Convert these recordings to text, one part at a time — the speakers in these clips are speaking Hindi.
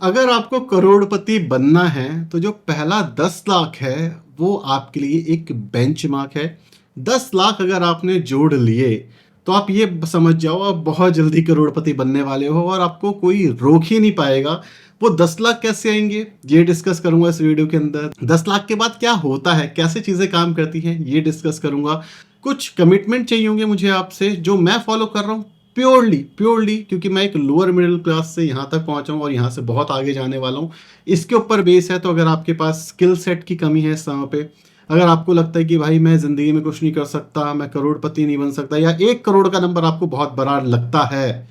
अगर आपको करोड़पति बनना है तो जो पहला 10 लाख है वो आपके लिए एक बेंचमार्क है। 10 लाख अगर आपने जोड़ लिए तो आप ये समझ जाओ आप बहुत जल्दी करोड़पति बनने वाले हो और आपको कोई रोक ही नहीं पाएगा। वो 10 लाख कैसे आएंगे ये डिस्कस करूंगा इस वीडियो के अंदर। 10 लाख के बाद क्या होता है, कैसे चीज़ें काम करती हैं, ये डिस्कस करूंगा। कुछ कमिटमेंट चाहिए होंगे मुझे आपसे जो मैं फॉलो कर रहा हूँ प्योरली क्योंकि मैं एक लोअर मिडिल क्लास से यहाँ तक पहुँचा हूँ और यहाँ से बहुत आगे जाने वाला हूँ। इसके ऊपर बेस है। तो अगर आपके पास स्किल सेट की कमी है इस समय पे, अगर आपको लगता है कि भाई मैं ज़िंदगी में कुछ नहीं कर सकता, मैं करोड़पति नहीं बन सकता, या 1 करोड़ का नंबर आपको बहुत बड़ा लगता है,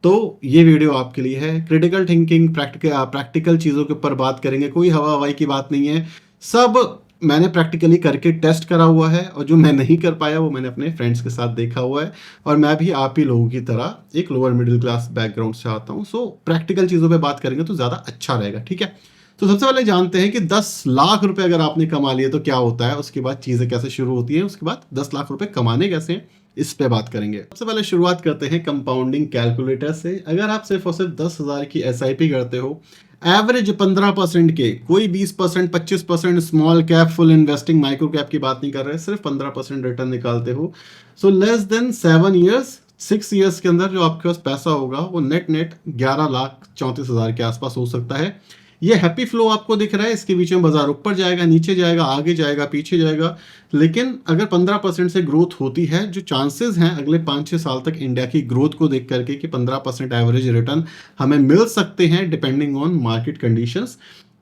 तो ये वीडियो आपके लिए है। क्रिटिकल थिंकिंग, प्रैक्टिकल चीज़ों के ऊपर बात करेंगे, कोई हवा हवाई की बात नहीं है। सब मैंने प्रैक्टिकली करके टेस्ट करा हुआ है और जो मैं नहीं कर पाया वो मैंने अपने फ्रेंड्स के साथ देखा हुआ है। और मैं भी आप ही लोगों की तरह एक लोअर मिडिल क्लास बैकग्राउंड से आता हूँ। सो प्रैक्टिकल चीज़ों पे बात करेंगे तो ज़्यादा अच्छा रहेगा, ठीक है। तो सबसे पहले जानते हैं कि 10 लाख रुपए अगर आपने कमा लिए तो क्या होता है, उसके बाद चीज़ें कैसे शुरू होती हैं, उसके बाद 10 लाख रुपए कमाने कैसे हैं, इस पे बात करेंगे। सबसे पहले शुरुआत करते हैं कंपाउंडिंग कैलकुलेटर से। अगर आप सिर्फ और सिर्फ 10,000 की SIP करते हो, एवरेज 15% के, कोई 20%, 25%, small cap, full investing, micro cap की बात नहीं कर रहे, सिर्फ 15% रिटर्न निकालते हो, so less than 7 years, 6 years के अंदर जो आपके पास पैसा होगा वो नेट 11,34,000 के आसपास हो सकता है। ये हैप्पी फ्लो आपको दिख रहा है, इसके बीच में बाजार ऊपर जाएगा, नीचे जाएगा, आगे जाएगा, पीछे जाएगा। लेकिन अगर 15% से ग्रोथ होती है, जो चांसेस हैं अगले 5-6 साल तक इंडिया की ग्रोथ को देख करके कि 15% एवरेज रिटर्न हमें मिल सकते हैं डिपेंडिंग ऑन मार्केट कंडीशंस,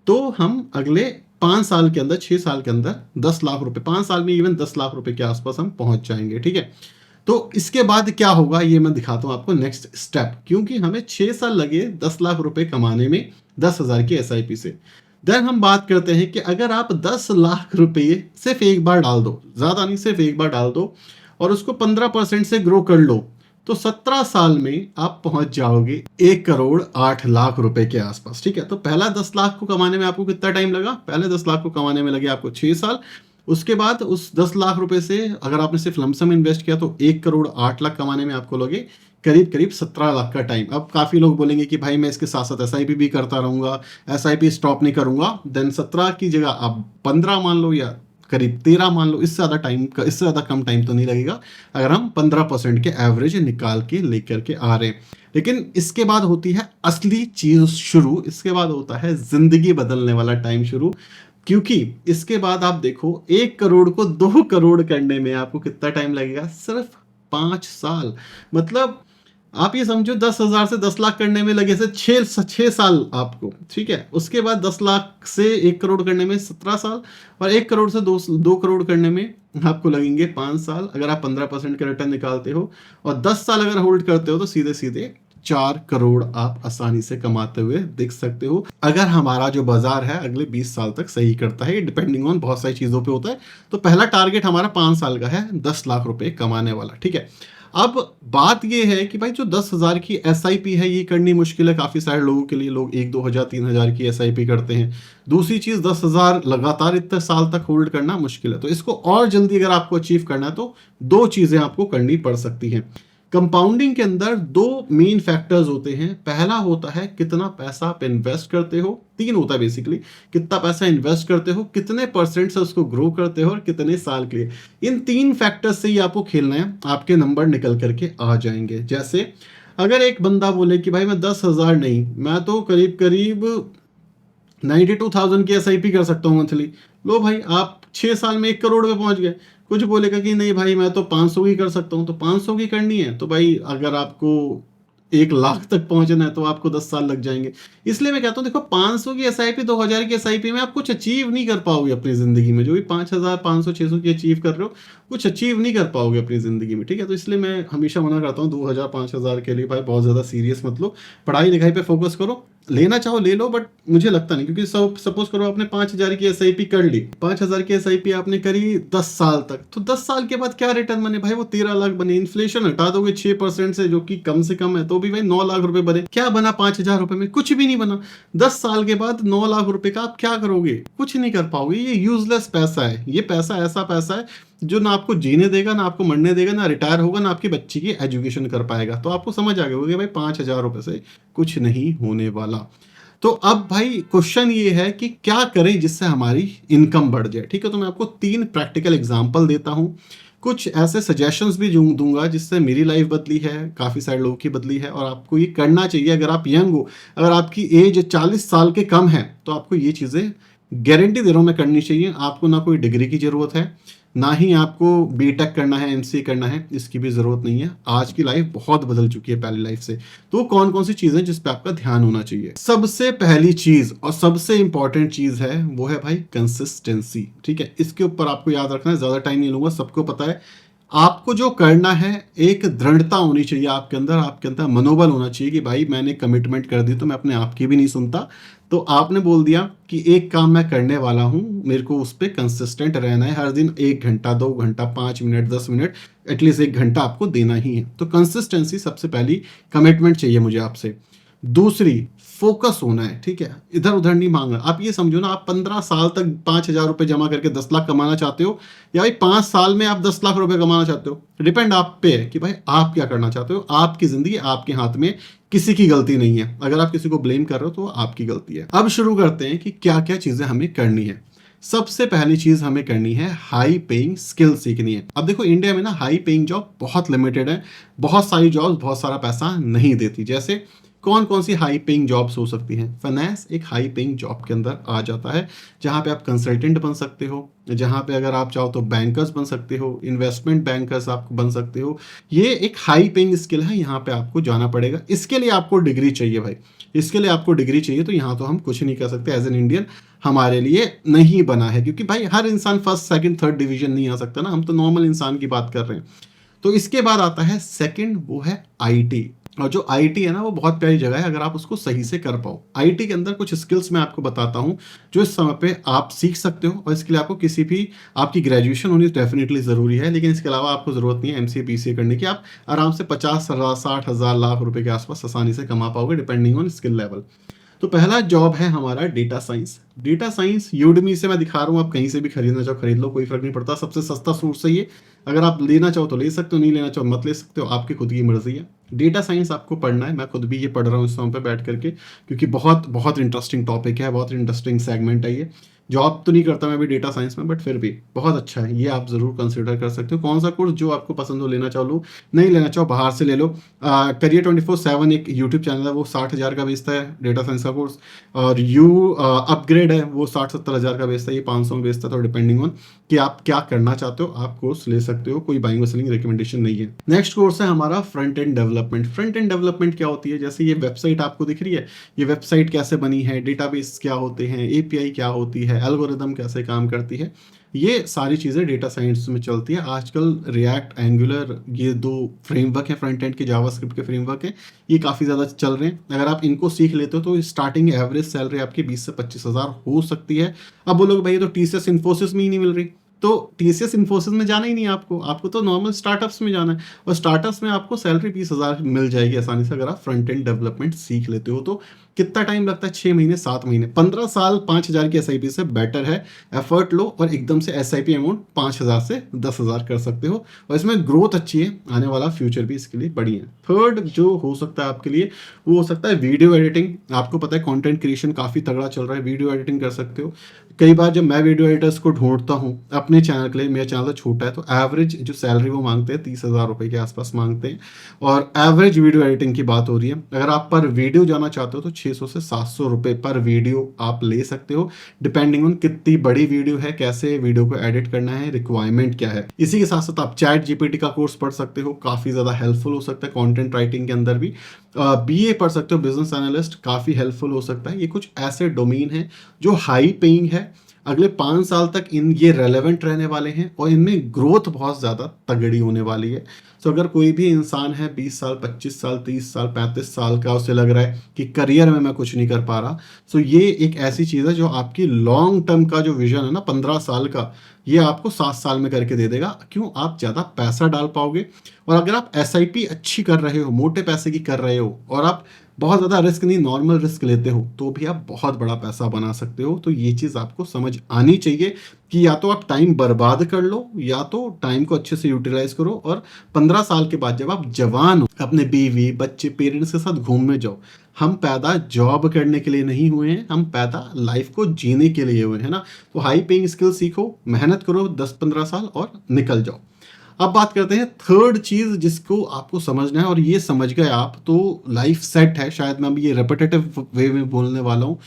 तो हम अगले 5 साल के अंदर, 6 साल के अंदर 10 लाख रुपए, 5 साल में इवन 10 लाख रुपए के आसपास हम पहुंच जाएंगे, ठीक है। तो इसके बाद क्या होगा ये मैं दिखाता हूँ आपको नेक्स्ट स्टेप, क्योंकि हमें 6 साल लगे 10 लाख रुपए कमाने में 10,000 की SIP से। देन हम बात करते हैं कि अगर आप 10 लाख रुपए सिर्फ एक बार डाल दो, ज़्यादा नहीं, सिर्फ एक बार डाल दो और उसको 15% से ग्रो कर लो, तो 17 साल में आप पहुंच जाओगे 1,08,00,000 रुपए के आसपास, ठीक है। तो पहला 10 लाख को कमाने में आपको कितना टाइम लगा? पहले 10 लाख को कमाने में लगे आपको 6 साल। उसके बाद उस 10 लाख रुपए से अगर आपने सिर्फ लमसम इन्वेस्ट किया तो 1,08,00,000 कमाने में आपको लगे करीब करीब 17 लाख का टाइम। अब काफ़ी लोग बोलेंगे कि भाई मैं इसके साथ साथ SIP भी करता रहूँगा, SIP स्टॉप नहीं करूँगा। देन 17 की जगह आप 15 मान लो या करीब 13 मान लो, इससे ज़्यादा टाइम का, इससे ज़्यादा कम टाइम तो नहीं लगेगा अगर हम 15% के एवरेज निकाल के लेकर के आ रहे हैं। लेकिन इसके बाद होती है असली चीज़ शुरू, इसके बाद होता है ज़िंदगी बदलने वाला टाइम शुरू। क्योंकि इसके बाद आप देखो 1 करोड़ को 2 करोड़ करने में आपको कितना टाइम लगेगा? सिर्फ 5 साल। मतलब आप ये समझो 10,000 से 10 लाख करने में लगे से 6 साल आपको, ठीक है। उसके बाद 10 लाख से 1 करोड़ करने में 17 साल और 1 करोड़ से 2 करोड़ करने में आपको लगेंगे 5 साल अगर आप 15% का रिटर्न निकालते हो, और 10 साल अगर होल्ड करते हो तो सीधे सीधे 4 करोड़ आप आसानी से कमाते हुए देख सकते हो, अगर हमारा जो बाजार है अगले 20 साल तक सही करता है। डिपेंडिंग ऑन बहुत सारी चीज़ों पे होता है। तो पहला टारगेट हमारा 5 साल का है 10 लाख रुपए कमाने वाला, ठीक है। अब बात ये है कि भाई जो 10,000 की SIP है ये करनी मुश्किल है काफ़ी सारे लोगों के लिए। लोग 1-2 हज़ार 3,000 की SIP करते हैं। दूसरी चीज़ 10,000 लगातार इतने साल तक होल्ड करना मुश्किल है। तो इसको और जल्दी अगर आपको अचीव करना है तो 2 चीज़ें आपको करनी पड़ सकती हैं। कंपाउंडिंग के अंदर 2 मेन फैक्टर्स होते हैं। पहला होता है कितना पैसा आप इन्वेस्ट करते हो, 3 होता है बेसिकली, कितना पैसा इन्वेस्ट करते हो, कितने % से उसको ग्रो करते हो और कितने साल के लिए। इन 3 फैक्टर्स से ही आपको खेलना है, आपके नंबर निकल करके आ जाएंगे। जैसे अगर एक बंदा बोले कि भाई मैं 10,000 नहीं, मैं तो करीब करीब 92,000 की SIP कर सकता हूँ मंथली, लो भाई आप 6 साल में 1 करोड़ पे पहुंच गए। कुछ बोलेगा कि नहीं भाई मैं तो 500 की कर सकता हूँ, तो 500 की करनी है तो भाई अगर आपको 1 लाख तक पहुंचना है तो आपको 10 साल लग जाएंगे। इसलिए मैं कहता हूँ देखो 500 की SIP, 2,000 की SIP में आप कुछ अचीव नहीं कर पाओगे अपनी ज़िंदगी में। जो भी 5,000, 500, 600 की अचीव कर रहे हो कुछ अचीव नहीं कर पाओगे अपनी ज़िंदगी में, ठीक है। तो इसलिए मैं हमेशा मना करता हूँ 2,000, 5,000 के लिए भाई बहुत ज़्यादा सीरियस मत लो, पढ़ाई लिखाई पे फोकस करो। लेना चाहो ले लो, बट मुझे लगता नहीं, क्योंकि सपोज करो आपने 5,000 की SIP कर ली, 5,000 की SIP आपने करी 10 साल तक, तो 10 साल के बाद क्या रिटर्न बने भाई? वो 13 लाख बने। इन्फ्लेशन हटा दोगे 6% से, जो कि कम से कम है, तो भी भाई 9 लाख रुपए बने। क्या बना 5,000 रुपए में? कुछ भी नहीं बना। 10 साल के बाद 9 लाख रुपए का आप क्या करोगे? कुछ नहीं कर पाओगे। ये यूजलेस पैसा है। ये पैसा ऐसा पैसा है जो ना आपको जीने देगा, ना आपको मरने देगा, ना रिटायर होगा, ना आपकी बच्ची की एजुकेशन कर पाएगा। तो आपको समझ आ गया होगा कि भाई 5,000 रुपए से कुछ नहीं होने वाला। तो अब भाई क्वेश्चन ये है कि क्या करें जिससे हमारी इनकम बढ़ जाए। ठीक है, तो मैं आपको 3 प्रैक्टिकल एग्जांपल देता हूँ, कुछ ऐसे सजेशंस भी दूंगा जिससे मेरी लाइफ बदली है, काफ़ी सारे लोगों की बदली है, और आपको ये करना चाहिए। अगर आप यंग हो, अगर आपकी एज 40 साल के कम है, तो आपको ये चीज़ें गारंटी दे रहा हूँ मैं करनी चाहिए। आपको ना कोई डिग्री की ज़रूरत है, ना ही आपको बीटेक करना है, एमसीए करना है, इसकी भी ज़रूरत नहीं है। आज की लाइफ बहुत बदल चुकी है पहली लाइफ से। तो कौन कौन सी चीज़ें जिस पे आपका ध्यान होना चाहिए? सबसे पहली चीज़ और सबसे इंपॉर्टेंट चीज़ है वो है भाई कंसिस्टेंसी। ठीक है, इसके ऊपर आपको याद रखना है, ज़्यादा टाइम नहीं लूंगा, सबको पता है। आपको जो करना है, एक दृढ़ता होनी चाहिए आपके अंदर मनोबल होना चाहिए कि भाई मैंने कमिटमेंट कर दी तो मैं अपने आप की भी नहीं सुनता। तो आपने बोल दिया कि एक काम मैं करने वाला हूं, मेरे को उस पर कंसिस्टेंट रहना है, हर दिन 1 घंटा, 2 घंटा, 5 मिनट, 10 मिनट, एटलीस्ट 1 घंटा आपको देना ही है। तो कंसिस्टेंसी सबसे पहली कमिटमेंट चाहिए मुझे आपसे। दूसरी, फोकस होना है। ठीक है, इधर उधर नहीं मांगना। आप ये समझो ना, आप 15 साल तक 5,000 रुपए जमा करके 10 लाख कमाना चाहते हो, या भाई 5 साल में आप 10 लाख रुपए कमाना चाहते हो, डिपेंड आप पे है कि भाई आप क्या करना चाहते हो। आपकी जिंदगी आपके हाथ में, किसी की गलती नहीं है। अगर आप किसी को ब्लेम कर रहे हो तो आपकी गलती है। अब शुरू करते हैं कि क्या क्या चीजें हमें करनी है। सबसे पहली चीज हमें करनी है, हाई पेइंग स्किल सीखनी है। अब देखो, इंडिया में ना हाई पेइंग जॉब बहुत लिमिटेड है, बहुत सारी जॉब्स बहुत सारा पैसा नहीं देती। जैसे कौन कौन सी हाई पेइंग जॉब्स हो सकती हैं? फाइनेंस एक हाई पेइंग जॉब के अंदर आ जाता है, जहां पे आप कंसल्टेंट बन सकते हो, जहां पे अगर आप चाहो तो बैंकर्स बन सकते हो, इन्वेस्टमेंट बैंकर्स आप बन सकते हो। ये एक हाई पेइंग स्किल है, यहाँ पे आपको जाना पड़ेगा। इसके लिए आपको डिग्री चाहिए भाई, इसके लिए आपको डिग्री चाहिए। तो यहाँ तो हम कुछ नहीं कर सकते, एज एन इंडियन हमारे लिए नहीं बना है, क्योंकि भाई हर इंसान फर्स्ट सेकंड थर्ड डिवीजन नहीं आ सकता ना, हम तो नॉर्मल इंसान की बात कर रहे हैं। तो इसके बाद आता है सेकंड, वो है आईटी। और जो आईटी है ना, वो बहुत प्यारी जगह है अगर आप उसको सही से कर पाओ। आईटी के अंदर कुछ स्किल्स मैं आपको बताता हूँ जो इस समय पे आप सीख सकते हो, और इसके लिए आपको किसी भी, आपकी ग्रेजुएशन होनी डेफिनेटली ज़रूरी है, लेकिन इसके अलावा आपको ज़रूरत नहीं है एमसीए बीसीए करने की। आप आराम से 50,000 60,000 लाख रुपए के आसपास आसानी से कमा पाओगे, डिपेंडिंग ऑन स्किल लेवल। तो पहला जॉब है हमारा data science. Data science Udemy से मैं दिखा रहा हूँ, आप कहीं से भी खरीदना चाहो खरीद लो, कोई फर्क नहीं पड़ता। सबसे सस्ता सोर्स है ये, अगर आप लेना चाहो तो ले सकते हो, नहीं लेना चाहो मत ले सकते हो, आपकी खुद की मर्जी है। डेटा साइंस आपको पढ़ना है, मैं खुद भी ये पढ़ रहा हूँ इस समय पे बैठ करके, क्योंकि बहुत बहुत इंटरेस्टिंग टॉपिक है, बहुत इंटरेस्टिंग सेगमेंट है ये। जॉब तो नहीं करता मैं भी डेटा साइंस में, बट फिर भी बहुत अच्छा है, ये आप जरूर कंसिडर कर सकते हो। कौन सा कोर्स जो आपको पसंद हो लेना चाहो लो, नहीं लेना चाहो बाहर से ले लो। करियर 24/7 एक यूट्यूब चैनल है, वो 60,000 का बेचता है डेटा साइंस का कोर्स, और अपग्रेड है वो 60-70 हज़ार का बेचता है, ये 500 में बेचता है। तो डिपेंडिंग ऑन कि आप क्या करना चाहते हो, आप कोर्स ले सकते हो, कोई बाइंग सेलिंग रिकमेंडेशन नहीं है। नेक्स्ट कोर्स है हमारा front end development. Front end development क्या होती है? जैसे ये वेबसाइट आपको दिख रही है, ये वेबसाइट कैसे बनी है, डेटाबेस क्या होते हैं, एपीआई क्या होती है, एल्गोरिदम कैसे काम करती है, ये सारी चीज़ें डेटा साइंस में चलती है। आजकल रिएक्ट, एंगुलर, ये 2 फ्रेमवर्क है फ्रंट एंड के, जावास्क्रिप्ट के फ्रेमवर्क है, ये काफ़ी ज़्यादा चल रहे हैं। अगर आप इनको सीख लेते हो तो स्टार्टिंग एवरेज सैलरी आपकी 20 से 25,000 हो सकती है। अब बोलोगे भाई तो टीसीएस इन्फोसिस में ही नहीं मिल रही, तो टीसीएस इन्फोसिस में जाना ही नहीं है आपको, आपको तो नॉर्मल स्टार्टअप्स में जाना है, और स्टार्टअप्स में आपको सैलरी 20,000 मिल जाएगी आसानी से, अगर आप फ्रंट एंड डेवलपमेंट सीख लेते हो तो। कितना टाइम लगता है? 6 महीने, 7 महीने। 15 साल 5,000 की एसआईपी से बेटर है एफर्ट लो और एकदम से एसआईपी अमाउंट 5,000 से 10,000 कर सकते हो, और इसमें ग्रोथ अच्छी है, आने वाला फ्यूचर भी इसके लिए बढ़िया है। थर्ड जो हो सकता है आपके लिए, वो हो सकता है वीडियो एडिटिंग। आपको पता है कंटेंट क्रिएशन काफ़ी तगड़ा चल रहा है, वीडियो एडिटिंग कर सकते हो। कई बार जब मैं वीडियो एडिटर्स को ढूंढता हूँ अपने चैनल के लिए, मेरा चैनल तो छोटा है, तो एवरेज जो सैलरी वो मांगते हैं 30,000 रुपये के आसपास मांगते हैं, और एवरेज वीडियो एडिटिंग की बात हो रही है। अगर आप पर वीडियो जाना चाहते हो तो 600 से 700 रुपये पर वीडियो आप ले सकते हो, डिपेंडिंग ऑन कितनी बड़ी वीडियो है, कैसे वीडियो को एडिट करना है, रिक्वायरमेंट क्या है। इसी के साथ साथ आप चैट जीपीटी का कोर्स पढ़ सकते हो, काफ़ी ज़्यादा हेल्पफुल हो सकता है कंटेंट राइटिंग के अंदर भी। बीए पढ़ सकते हो, बिजनेस एनालिस्ट, काफ़ी हेल्पफुल हो सकता है। ये कुछ ऐसे डोमेन हैं जो हाई पेइंग है, अगले 5 साल तक ये रेलेवेंट रहने वाले हैं, और इनमें ग्रोथ बहुत ज़्यादा तगड़ी होने वाली है। तो अगर कोई भी इंसान है 20 साल, 25 साल, 30 साल, 35 साल का, उसे लग रहा है कि करियर में मैं कुछ नहीं कर पा रहा, तो ये एक ऐसी चीज़ है जो आपकी लॉन्ग टर्म का जो विजन है ना 15 साल का, ये आपको 7 साल में करके दे देगा। क्यों? आप ज़्यादा पैसा डाल पाओगे, और अगर आप एसआईपी अच्छी कर रहे हो, मोटे पैसे की कर रहे हो, और आप बहुत ज़्यादा रिस्क नहीं, नॉर्मल रिस्क लेते हो, तो भी आप बहुत बड़ा पैसा बना सकते हो। तो ये चीज़ आपको समझ आनी चाहिए कि या तो आप टाइम बर्बाद कर लो, या तो टाइम को अच्छे से यूटिलाइज करो, और 15 साल के बाद जब आप जवान हो, अपने बीवी, बच्चे, पेरेंट्स के साथ घूमने जाओ, हम पैदा जॉब करने के लिए नहीं हुए हैं, हम पैदा लाइफ को जीने के लिए हुए हैं ना। तो हाई पेइंग स्किल सीखो, मेहनत करो 10-15 साल और निकल जाओ। अब बात करते हैं थर्ड चीज जिसको आपको समझना है, और ये समझ गए आप तो लाइफ सेट है। शायद मैं अभी ये रेपिटेटिव वे में बोलने वाला हूँ।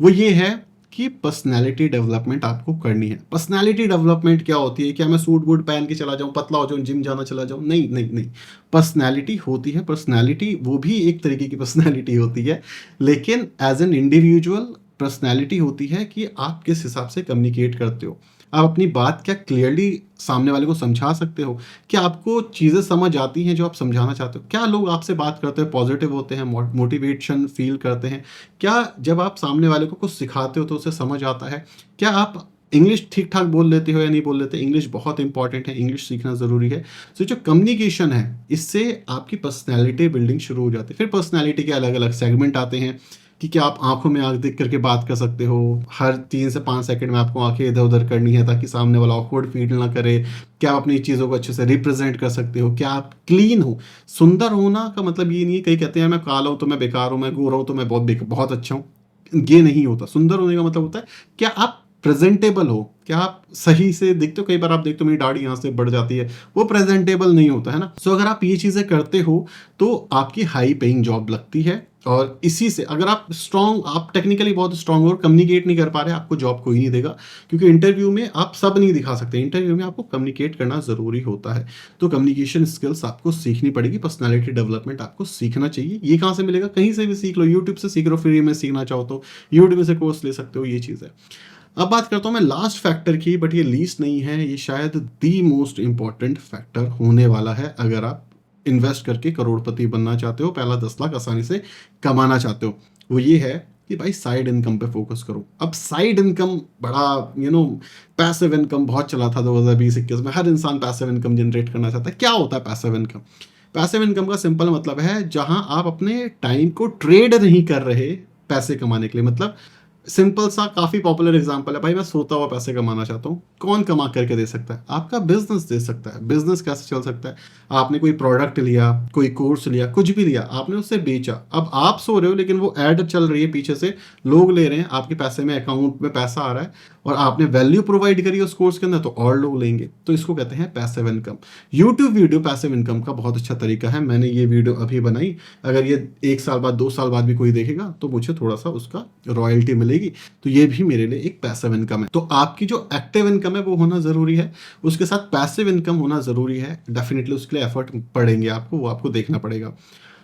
वो ये है कि पर्सनैलिटी डेवलपमेंट आपको करनी है। पर्सनैलिटी डेवलपमेंट क्या होती है? क्या मैं सूट बूट पहन के चला जाऊं, पतला हो जाऊं, जिम जाना चला जाऊं? नहीं नहीं नहीं। पर्सनैलिटी होती है, पर्सनैलिटी वो भी एक तरीके की पर्सनैलिटी होती है, लेकिन एज एन इंडिविजुअल पर्सनैलिटी होती है कि आप किस हिसाब से कम्युनिकेट करते हो, आप अपनी बात क्या क्लियरली सामने वाले को समझा सकते हो, क्या आपको चीज़ें समझ आती हैं जो आप समझाना चाहते हो, क्या लोग आपसे बात करते हैं पॉजिटिव होते हैं, मोटिवेशन फील करते हैं, क्या जब आप सामने वाले को कुछ सिखाते हो तो उसे समझ आता है, क्या आप इंग्लिश ठीक ठाक बोल लेते हो या नहीं बोल लेते। इंग्लिश बहुत इंपॉर्टेंट है, इंग्लिश सीखना ज़रूरी है। सो जो कम्युनिकेशन है इससे आपकी पर्सनैलिटी बिल्डिंग शुरू हो जाती है। फिर पर्सनैलिटी के अलग अलग सेगमेंट आते हैं कि क्या आप आंखों में आंख देख करके बात कर सकते हो, हर 3 से 5 सेकंड में आपको आंखें इधर उधर करनी है ताकि सामने वाला ऑकवर्ड फील ना करे, क्या आप अपनी चीज़ों को अच्छे से रिप्रेजेंट कर सकते हो, क्या आप क्लीन हो। सुंदर होना का मतलब ये नहीं है, कई कहते हैं मैं काला हूँ तो मैं बेकार हूँ, मैं गोरा हूँ तो मैं बहुत अच्छा हूँ, ये नहीं होता। सुंदर होने का मतलब होता है क्या आप प्रेजेंटेबल हो, क्या आप सही से दिखते हो। कई बार आप देखते हो मेरी दाढ़ी यहाँ से बढ़ जाती है, वो प्रेजेंटेबल नहीं होता है ना। सो अगर आप ये चीज़ें करते हो तो आपकी हाई पेइंग जॉब लगती है। और इसी से अगर आप स्ट्रांग, आप टेक्निकली बहुत स्ट्रांग और कम्युनिकेट नहीं कर पा रहे, आपको जॉब कोई नहीं देगा, क्योंकि इंटरव्यू में आप सब नहीं दिखा सकते। इंटरव्यू में आपको कम्युनिकेट करना ज़रूरी होता है। तो कम्युनिकेशन स्किल्स आपको सीखनी पड़ेगी, पर्सनैलिटी डेवलपमेंट आपको सीखना चाहिए। ये कहाँ से मिलेगा? कहीं से भी सीख लो, यूट्यूब से सीख लो, फ्री में सीखना चाहो तो यूट्यूब से कोर्स ले सकते हो, ये चीज़ है। अब बात करता हूँ मैं लास्ट फैक्टर की, बट ये लीस्ट नहीं है, ये शायद दी मोस्ट इंपॉर्टेंट फैक्टर होने वाला है अगर आप इन्वेस्ट करके करोड़पति बनना चाहते हो, पहला 10 लाख आसानी से कमाना चाहते हो। वो ये है कि भाई साइड इनकम पे फोकस करो। अब साइड इनकम बड़ा पैसिव इनकम बहुत चला था 2020-21 में, हर इंसान पैसिव इनकम जनरेट करना चाहता है। क्या होता है पैसिव इनकम? पैसिव इनकम का सिंपल मतलब है जहां आप अपने टाइम को ट्रेड नहीं कर रहे पैसे कमाने के लिए। मतलब सिंपल सा काफ़ी पॉपुलर एग्जांपल है, भाई मैं सोता हुआ पैसे कमाना चाहता हूँ। कौन कमा करके दे सकता है? आपका बिजनेस दे सकता है। बिजनेस कैसे चल सकता है? आपने कोई प्रोडक्ट लिया, कोई कोर्स लिया, कुछ भी लिया, आपने उससे बेचा, अब आप सो रहे हो लेकिन वो ऐड चल रही है पीछे से, लोग ले रहे हैं, आपके पैसे में अकाउंट में पैसा आ रहा है, और आपने वैल्यू प्रोवाइड करी उस कोर्स के अंदर तो और लोग लेंगे। तो इसको कहते हैं passive income. YouTube video passive income का बहुत अच्छा तरीका है। मैंने ये वीडियो अभी बनाई, अगर ये 1 साल बाद 2 साल बाद भी कोई देखेगा तो मुझे थोड़ा सा उसका रॉयल्टी मिलेगी। तो ये भी मेरे लिए एक पैसिव इनकम है। तो आपकी जो एक्टिव इनकम है वो होना ज़रूरी है, उसके साथ पैसिव इनकम होना ज़रूरी है। डेफिनेटली उसके लिए एफर्ट पड़ेंगे आपको, वो आपको देखना पड़ेगा।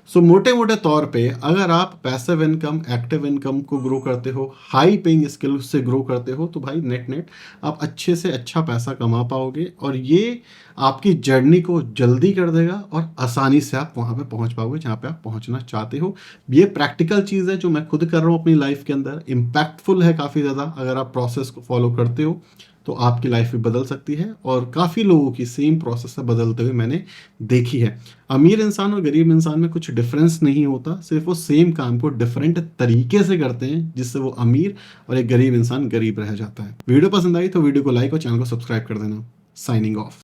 सो मोटे मोटे तौर पे अगर आप पैसिव इनकम, एक्टिव इनकम को ग्रो करते हो, हाई पेइंग स्किल से ग्रो करते हो, तो भाई नेट नेट आप अच्छे से अच्छा पैसा कमा पाओगे, और ये आपकी जर्नी को जल्दी कर देगा और आसानी से आप वहाँ पे पहुँच पाओगे जहाँ पे आप पहुँचना चाहते हो। ये प्रैक्टिकल चीज़ है जो मैं खुद कर रहा हूँ अपनी लाइफ के अंदर, इम्पैक्टफुल है काफ़ी ज़्यादा। अगर आप प्रोसेस को फॉलो करते हो तो आपकी लाइफ भी बदल सकती है, और काफ़ी लोगों की सेम प्रोसेस से बदलते हुए मैंने देखी है। अमीर इंसान और गरीब इंसान में कुछ डिफरेंस नहीं होता, सिर्फ वो सेम काम को डिफरेंट तरीके से करते हैं, जिससे वो अमीर और एक गरीब इंसान गरीब रह जाता है। वीडियो पसंद आई तो वीडियो को लाइक और चैनल को सब्सक्राइब कर देना। Signing off.